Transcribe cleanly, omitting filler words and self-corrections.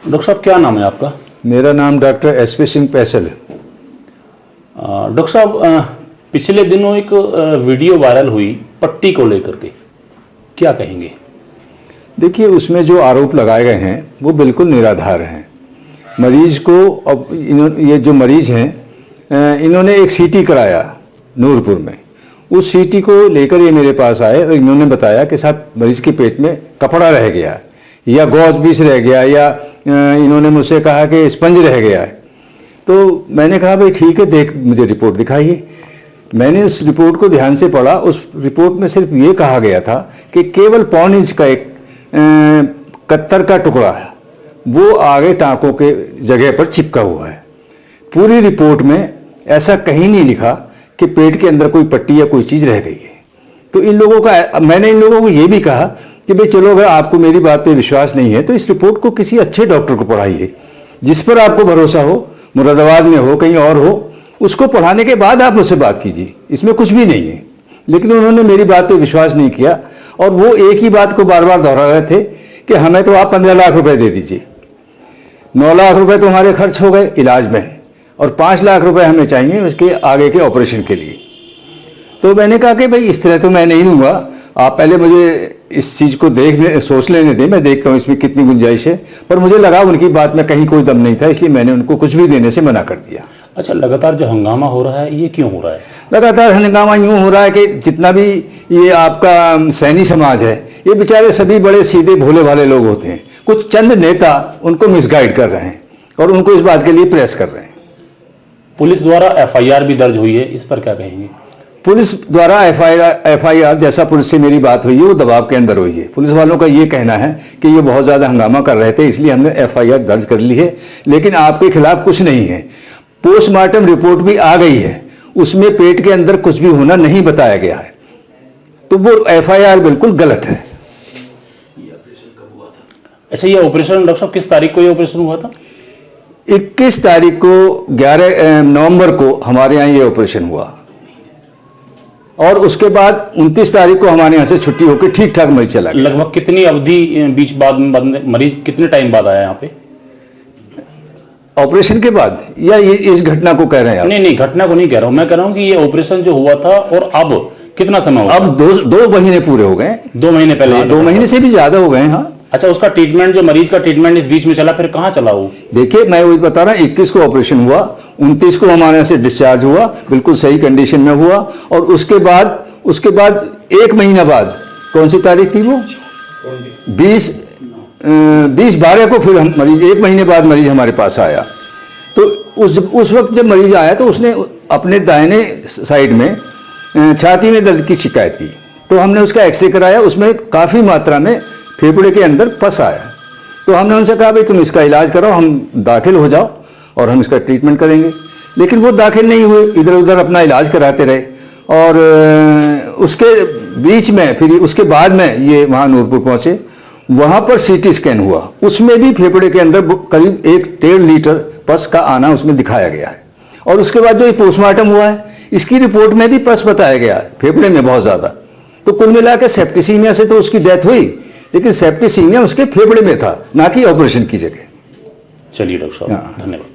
Doctor साहब, क्या नाम है आपका? मेरा नाम डॉक्टर एसपी सिंह पैसल है। डॉक्टर साहब, पिछले दिनों एक वीडियो वायरल हुई पट्टी को लेकर के, क्या कहेंगे? देखिए, उसमें जो आरोप लगाए गए हैं वो बिल्कुल निराधार हैं। मरीज को, अब ये जो मरीज हैं इन्होंने एक सीटी कराया नूरपुर में। उस सीटी को लेकर ये मेरे पास आए और इन्होंने बताया कि साहब मरीज के पेट में कपड़ा रह गया या गॉज पीस रह गया या इन्होंने मुझसे कहा कि स्पंज रह गया है। तो मैंने कहा भाई ठीक है, देख मुझे रिपोर्ट दिखाइए। मैंने उस रिपोर्ट को ध्यान से पढ़ा। उस रिपोर्ट में सिर्फ ये कहा गया था कि केवल 1.25 इंच का एक कत्तर का टुकड़ा है, वो आगे टाँकों के जगह पर चिपका हुआ है। पूरी रिपोर्ट में ऐसा कहीं नहीं लिखा कि पेट के अंदर कोई पट्टी या कोई चीज़ रह गई है। तो इन लोगों का, मैंने इन लोगों को ये भी कहा कि भाई चलो, अगर आपको मेरी बात पे विश्वास नहीं है तो इस रिपोर्ट को किसी अच्छे डॉक्टर को पढ़ाइए, जिस पर आपको भरोसा हो, मुरादाबाद में हो, कहीं और हो, उसको पढ़ाने के बाद आप मुझसे बात कीजिए। इसमें कुछ भी नहीं है। लेकिन उन्होंने मेरी बात पे विश्वास नहीं किया और वो एक ही बात को बार बार दोहरा रहे थे कि हमें तो आप 15 लाख रुपए दे दीजिए, 9 लाख रुपए तो हमारे खर्च हो गए इलाज में और 5 लाख रुपए हमें चाहिए उसके आगे के ऑपरेशन के लिए। तो मैंने कहा कि भाई इस तरह तो मैं नहीं दूंगा, आप पहले मुझे इस चीज़ को सोच लेने दें, मैं देखता हूँ इसमें कितनी गुंजाइश है। पर मुझे लगा उनकी बात में कहीं कोई दम नहीं था, इसलिए मैंने उनको कुछ भी देने से मना कर दिया। अच्छा, लगातार जो हंगामा हो रहा है ये क्यों हो रहा है? लगातार हंगामा यूँ हो रहा है कि जितना भी ये आपका सैनी समाज है, ये बेचारे सभी बड़े सीधे भोले भाले लोग होते हैं। कुछ चंद नेता उनको मिसगाइड कर रहे हैं और उनको इस बात के लिए प्रेस कर रहे हैं। पुलिस द्वारा FIR भी दर्ज हुई है, इस पर क्या कहेंगे? पुलिस द्वारा FIR जैसा पुलिस से मेरी बात हुई है वो दबाव के अंदर हुई है। पुलिस वालों का ये कहना है कि ये बहुत ज़्यादा हंगामा कर रहे थे, इसलिए हमने FIR दर्ज कर ली है। लेकिन आपके खिलाफ कुछ नहीं है। पोस्टमार्टम रिपोर्ट भी आ गई है, उसमें पेट के अंदर कुछ भी होना नहीं बताया गया है, तो वो FIR बिल्कुल गलत है। अच्छा, ये ऑपरेशन डॉक्टर साहब किस तारीख को ये ऑपरेशन हुआ था? 21 तारीख को 11 नवंबर को हमारे यहाँ ये ऑपरेशन हुआ और उसके बाद 29 तारीख को हमारे यहाँ से छुट्टी होकर ठीक ठाक मरीज चला गया। लगभग कितनी अवधि बीच बाद मरीज कितने टाइम बाद आया यहाँ पे? ऑपरेशन के बाद या ये इस घटना को कह रहे हैं आप? नहीं, घटना को नहीं कह रहा हूँ, मैं कह रहा हूँ कि ये ऑपरेशन जो हुआ था और अब कितना समय हुआ? अब 2 महीने पूरे हो गए। 2 महीने पहले? 2 महीने से भी ज्यादा हो गए। हाँ। अच्छा, उसका ट्रीटमेंट, जो मरीज का ट्रीटमेंट इस बीच में चला, फिर कहाँ चला वो? देखिए, मैं वही बता रहा हूँ, 21 को ऑपरेशन हुआ, 29 को हमारे यहाँ से डिस्चार्ज हुआ, बिल्कुल सही कंडीशन में हुआ। और उसके बाद 1 महीना बाद, कौन सी तारीख थी वो? 20/12 को फिर हम मरीज, 1 महीने बाद मरीज हमारे पास आया। तो उस वक्त जब मरीज आया तो उसने अपने दाहिने साइड में छाती में दर्द की शिकायत की। तो हमने उसका एक्सरे कराया, उसमें काफ़ी मात्रा में फेफड़े के अंदर पस आया। तो हमने उनसे कहा भाई तुम इसका इलाज करो, हम दाखिल हो जाओ और हम इसका ट्रीटमेंट करेंगे। लेकिन वो दाखिल नहीं हुए, इधर उधर अपना इलाज कराते रहे। और उसके बीच में फिर उसके बाद में ये वहाँ नूरपुर पहुँचे, वहाँ पर CT स्कैन हुआ, उसमें भी फेफड़े के अंदर करीब 1.5 लीटर पस का आना उसमें दिखाया गया है। और उसके बाद जो ये पोस्टमार्टम हुआ है, इसकी रिपोर्ट में भी पस बताया गया है फेफड़े में बहुत ज़्यादा। तो कुल मिलाकर सेप्टिसीमिया से तो उसकी डेथ हुई, लेकिन सेप्टिसीमिया उसके फेफड़े में था, ना कि ऑपरेशन की जगह। चलिए डॉक्टर साहब, धन्यवाद।